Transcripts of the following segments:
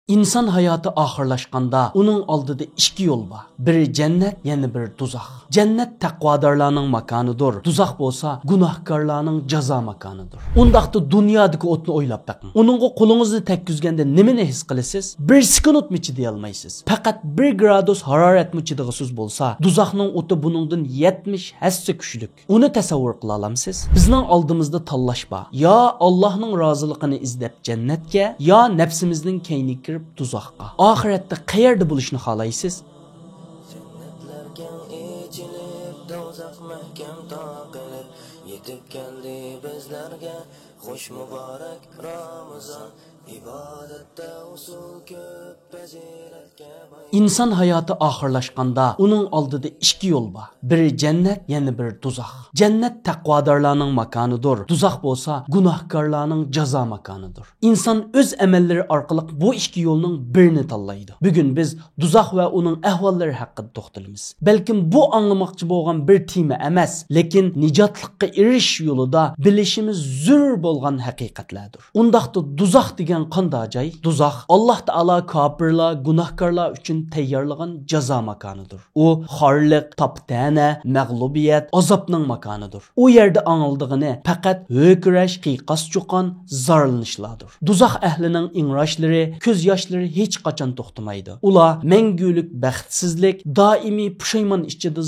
İnsan hayatı ahırlaşqanda onun aldıda iki yol var. Biri cennet, yani biri tuzaq. Cennet taqvadarlarning makanıdır. Tuzaq bolsa günahkarlarning jazo makanıdır. Undaqda dunyodagi o'tni o'ylab baqing. Uningga qo'lingizni tekkizganda nimani his qilasiz? Bir sekundmi chiday olmaysiz. Faqat 1 gradus haroratmi chidag'isiz bo'lsa, tuzaqning o'ti buningdan 70 hassa kuchlik. Uni tasavvur qila olamsiz? Bizning oldimizda tanlash bor. Yo Allohning roziligini izlab jannatga, yo nafsimizning keyniga kirib tuzaqqa. Oxiratda qayerda bo'lishni xohlaysiz? Yetib keldi bizlarga xush muborak Ramazon. İbadette usul köp faziletga boy. İnsan hayatı ahırlaşqanda onun aldıda iki yol var. Biri cennet, yani biri tuzaq. Cennet taqvadarlarning makanıdır. Tuzaq bolsa günahkarlarning jazo makanıdır. İnsan öz emelleri orqali bu iki yolning birini tanlaydi. Bugün biz tuzaq va uning ahvollari haqida to'xtalamiz. Balkim bu anlamoqchi bo'lgan bir tema emas, lekin nijotlikqa erishish yo'lida bilishimiz zarur bo'lgan haqiqatlardir. Undaqda tuzaq degan qanday joy? Tuzaq Alloh taolo kofirlar, gunohkorlar uchun tayyorlagan jazo makonidir. U xorliq, toptana, mag'lubiyat, azobning makonidir. U yerda anıldig'ini faqat ho'kirash, qiqas chuqon, zorlanishlardir. Tuzaq ahlining ingrashlari, ko'z yoshlari hech qachon to'xtamaydi. Ular mangulik baxtsizlik, doimiy pushaymon ichida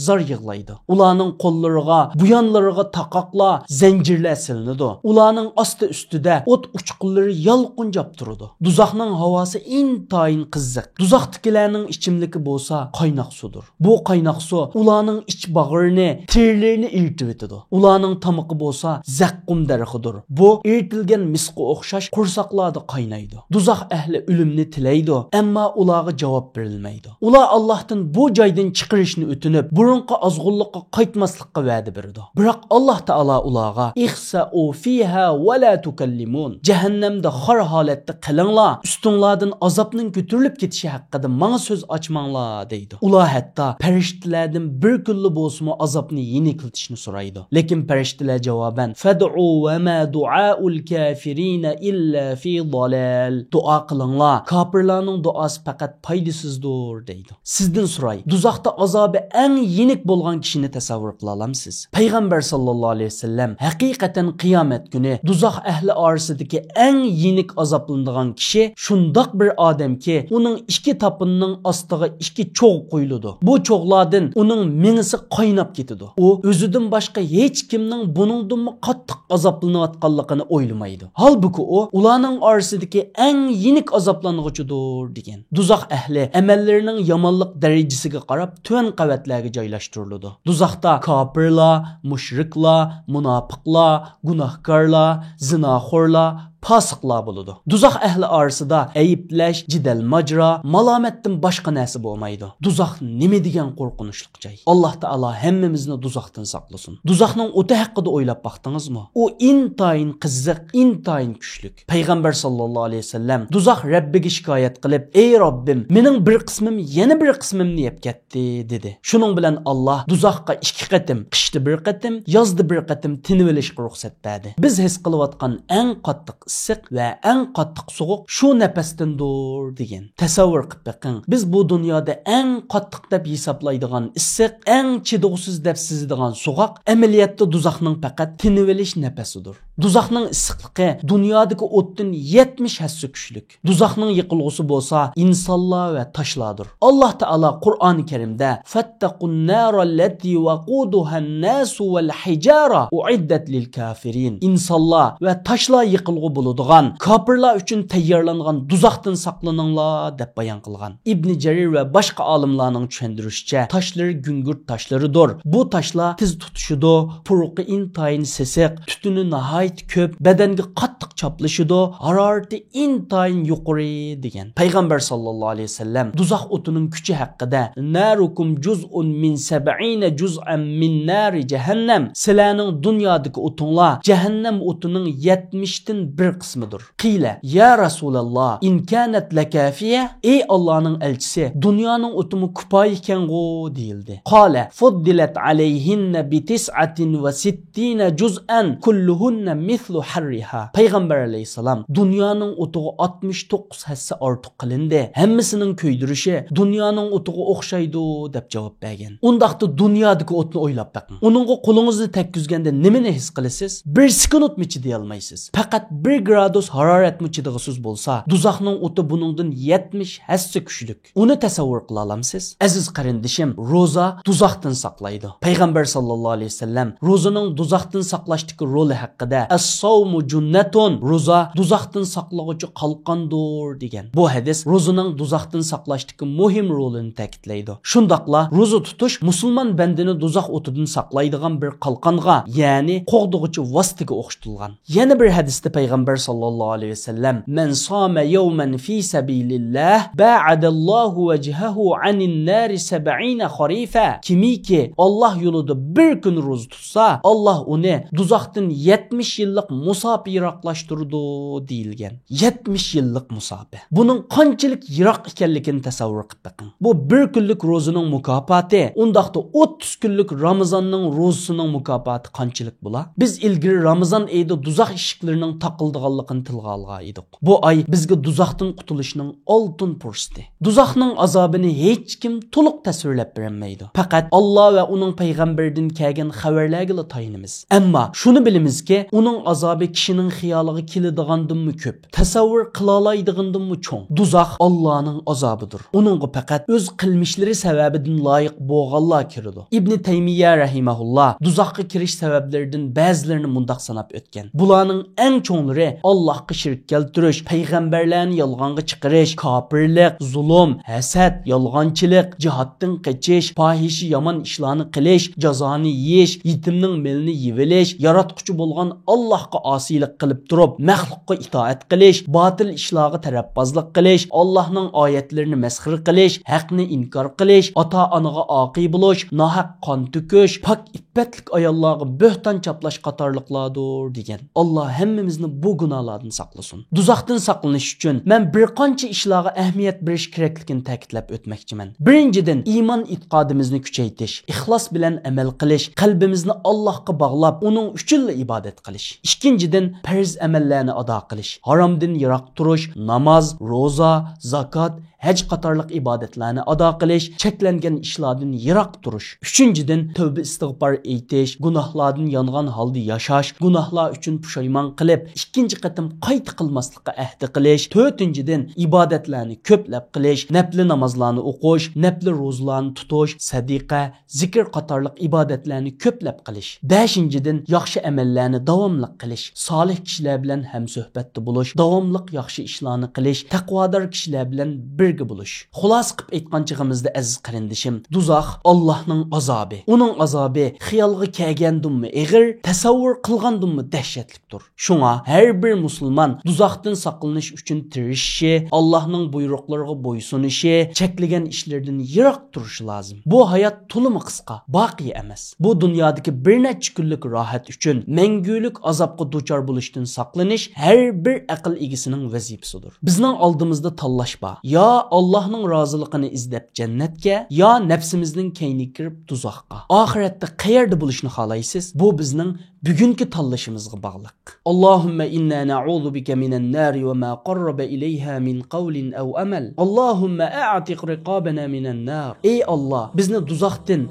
zor yig'laydi. Ularning qo'llariga, buyonlariga taqoqlar, zanjirlar silinadi. Ularning osti ustida o't uchqunlari yalqunjab turadi. Tuzaqning havosi intayin qiziq. Tuzaqdagilarning ichimligi bo'lsa qaynoq sudir. Bu qaynoq su ularning ich bag'rini, terlarini eritib etadi. Ularning tomiqi bo'lsa zaqqum daraxidir. Bu eritilgan misqa o'xshash qursaqlarda qaynaydi. Tuzaq ahli o'limni tilaydi, ammo ularga javob berilmaydi. Ular Allohdan bu joydan chiqarishni o'tinib, burunqi azg'unlikqa qaytmaslikqa va'da berdi. Biroq Alloh taolo ularga ihsa'u fiha va la tukallimun. Jahannamda xor holatda qilinglar, ustinglardan azobning ko'tarilib ketishi haqida menga so'z ochmanglar deydi. Ular hatto farishtalardan bir kunli bo'lsa azobni yengiltishni so'raydi. Lekin farishtalar javoban fad'u va ma du'aul kafirina illa fi dalal. Duo qilinglar, kofirlarning duosi faqat foydasizdir deydi. Sizdan so'ray, tuzaqda azobi eng yenik bo'lgan kishini tasavvur qila olamsiz? Payg'ambar sallallohu alayhi vasallam haqiqatan qiyomat kuni tuzaq ahli orasidagi eng yenik azoblanadigan kishi shundoq bir odamki, uning ikki tapinining ostiga ikki cho'g' qo'yiladi. Bu cho'g'lardan uning mingisi qaynab ketadi. U o'zidan boshqa hech kimning buningdan qattiq azoblanayotganligini o'ylamaydi. Halbuki u ularning orasidagi eng yenik azoblanuvchidir degan. Tuzaq ahli amallarining yomonlik darajasiga qarab tuvan qavatlarga joylashtiriladi. Tuzaqda kofirlar, mushriklar, munofiqlar, gunohkorlar, zinoxo'rlar, fasiqlar bo'ladi. Tuzaq ahli orasida ayiblash, jidal majra, malomatdan boshqa narsa bo'lmaydi. Tuzaq nima degan qo'rqinchli joy. Alloh taolo hammamizni tuzaqdan saqlasin. Tuzaqning o'ti haqida o'ylab baqdingizmi? U intayin qiziq, intayin kuchli. Payg'ambar sallallohu alayhi vasallam tuzaq Rabbiga shikoyat qilib, "Ey Robbim, mening bir qismim yana bir qismimni yeb ketdi" dedi. Shuning bilan Alloh tuzaqqa 2 qatim, qishda 1 qatim, yozda 1 qatim tinib olishga ruxsat berdi. Biz his qilayotgan eng qattiq issiq va eng qattiq sovuq shu nafasdandir degan. Tasavvur qilib baqing. Biz bu dunyoda eng qattiq deb hisoblaydigan issiq, eng chidog'siz deb sizadigan sovuq amaliyotda tuzaqning faqat tinib olish nafasidir. Tuzaqning issiqligi dunyodagi o'tdan 70 hassa kuchlik. Tuzaqning yiqilg'usi bo'lsa insonlar va toshlardir. Alloh taolo Qur'oni Karimda fattaqun narallati waquduhan-nas wal hijara uiddat lil kafirin. Insonlar va toshlar yiqilg'u bo'ladigan, kofirlar uchun tayyorlangan tuzaqdan saqlaninglar deb bayon qilgan. Ibn Jarir va boshqa olimlarning tushuntirishicha, toshlar gungurt toshlaridir. Bu toshlar tiz tutishidi, puruqi intayin sesiq, tutuni nihoyat ko'p, badanga qattiq chaplashidi, harorati intayin yuqori degan. Payg'ambar sallallohu alayhi vasallam tuzaq o'tining kuchi haqida narukum juz'un min 70 juz'an min nari jahannam. Sizlarning dunyodagi o'tinglar jahannam o'tining 70 dan bir kısmıdır. Qile ya Resulallah in kanat lakafiye ey Allah'ın elçisi dünyanın otumu kupa iken go deyildi. Qale fuddilet aleyhinne bi tis'atin ve sittine cüz'en kulluhunne mislu harriha. Peygamber aleyhisselam dünyanın otuğu 69 hisse artık kılındı. Hemmisinin köydürüşü dünyanın otuğu okşaydı dep cevap bergen. Undaqda dünyadaki otunu oylap bakın. Onunğa kolunuzu tekkizgende nimeni his qilasiz? Bir sekund mi chiday olmaysiz. Faqat 1 gradus harorat mi chidag'isiz bo'lsa, duzaqning o'ti buningdan 70 hassa kuchlik. Uni tasavvur qila olamsiz? Aziz qarindishim, roza duzaqdan saqlaydi. Payg'ambar sallallohu alayhi vasallam rozaning duzaqdan saqlashdagi roli haqida as-sawmu junnatun, roza duzaqdan saqlag'uvchi qalqondir degan. Bu hadis rozaning duzaqdan saqlashdagi muhim rolini ta'kidlaydi. Shundaqla roza tutish musulmon bandini duzaq o'tidan saqlaydigan bir qalqonga, ya'ni qo'g'dug'uchi vositaga o'xshatilgan. Yana bir hadisda payg'ambar sallallohu alayhi vasallam man sama yawman fi sabilillah ba'adallohu wajhahu anin nari 70 kharifa. Kimiki Allah yo'lida bir kun roza tutsa, Allah uni duzaqdan 70 yillik musofa yiroqlashtirdi deyilgan. 70 yillik musofa. Buning qanchalik yiroq ekanligini tasavvur qilib bakın. Bu bir kunlik rozaning mukofoti, undaqda 30 kunlik Ramazonning rozasining mukofoti qanchalik bo'la? Biz ilgari Ramazon oyida duzaq eshiklarining taqildiganligini tilga olgan edik. Bu oy bizga duzaqdan qutulishning oltin fursati. Duzaqning azobini hech kim to'liq tasvirlab bermaydi. Faqat Alloh va uning payg'ambaridan kelgan xabarlarga tayanamiz. Ammo shuni bilamizki, uning azobi kishining xiyoliga keladigandan ko'p, tasavvur qila oladigandan cho'ng. Duzaq Allohning azobidir. Uningga faqat o'z qilmishlari sababidan loyiq bo'lganlar kiradi. Ibn Taymiya rahimahullah duzaqqa kirish sabablaridan ba'zilarini mundaq sanab o'tgan. Bularning eng cho'nglari Allohga shirk keltirish, payg'ambarlarni yolg'onga chiqarish, kofirlik, zulm, hasad, yolg'onchilik, jihoddan qochish, fahishi yomon ishlarni qilish, jazoni yeyish, yetimning milini yevilish, yaratquchi bo'lgan Allohga osiylik qilib turib, maxluqqa itoat qilish, botil ishlarga tarafbozlik qilish, Allohning oyatlarini masxir qilish, haqni inkor qilish, ota-onaga oqiy bo'lish, nohaq qon to'kish, pak iffetlik ayollarga bo'hton chaplash qatorliqlardir degan. Alloh hammamizni bu gunohlardan saqlasin. Duzaqdan saqlanish uchun men bir qancha ishlarga ahamiyat berish kerakligini ta'kidlab o'tmoqchiman. Birinchidan, iymon e'tiqodimizni kuchaytirish, ixlos bilan amal qilish, qalbimizni Allohga bog'lab, uning uchun ibodat qilish. Ikkinchidan, farz amallarni ado qilish, haromdan yiroq turish, namoz, roza, zakot, haj qatorliq ibodatlarni ado qilish, cheklangan ishlardan yiroq turish. Uchinchidan, tavba istig'for aytish, gunohlardan yongan holda yashash, gunohlar uchun pushaymon qilib, ikkinchi qatim qayta qilmaslikka ahd qilish. To'rtinchidan, ibodatlarni ko'plab qilish, nafl namozlarni o'qish, nafl ro'zalarni tutish, sadiqa, zikr qatorliq ibodatlarni ko'plab qilish. Beshinchidan, yaxshi amallarni davomli qilish, solih kishilar bilan hamsuhbatda bo'lish, davomli yaxshi ishlarni qilish, taqvodor kishilar bilan birga bo'lish. Xulos qilib aytganchig'imizda aziz qarindishim, duzaq Allohning azobi. Uning azobi xiyolga kelgandimmi ig'ir, tasavvur qilgandimmi dahshatlikdir. Shunga har bir musulmon duzaqdan saqlanish uchun tirishishi, Allohning buyruqlariga bo'ysunishi, cheklagan ishlardan yiroq turishi lozim. Bu hayot to'limi qisqa, boqiy emas. Bu dunyodagi bir necha kunlik rohat uchun mangulik azobga duchor bo'lishdan saqlanish har bir aql egasining vazifasidir. Bizning oldimizda tanlash bor. Yo Allohning roziligini izlab jannatga, yo nafsimizning kayniga kirib tuzoqqa. Oxiratda qayerda bo'lishni xohlaysiz? Bu bizning bugungi tanlashimizga bog'liq. Allohumma inna na'udhu bika minan nari va ma qarraba ilayha min qawlin aw amal. Allohumma a'tiq riqabana minan nar. Ey Alloh, bizni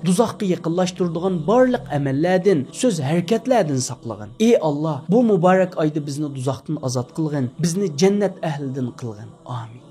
tuzoqqa yaqinlashtiradigan barliq amallardan, so'z harakatlardan saqlagin. Ey Alloh, bu muborak oyda bizni tuzoqdan ozod qilgin, bizni jannat ahlidan qilgin. Amin.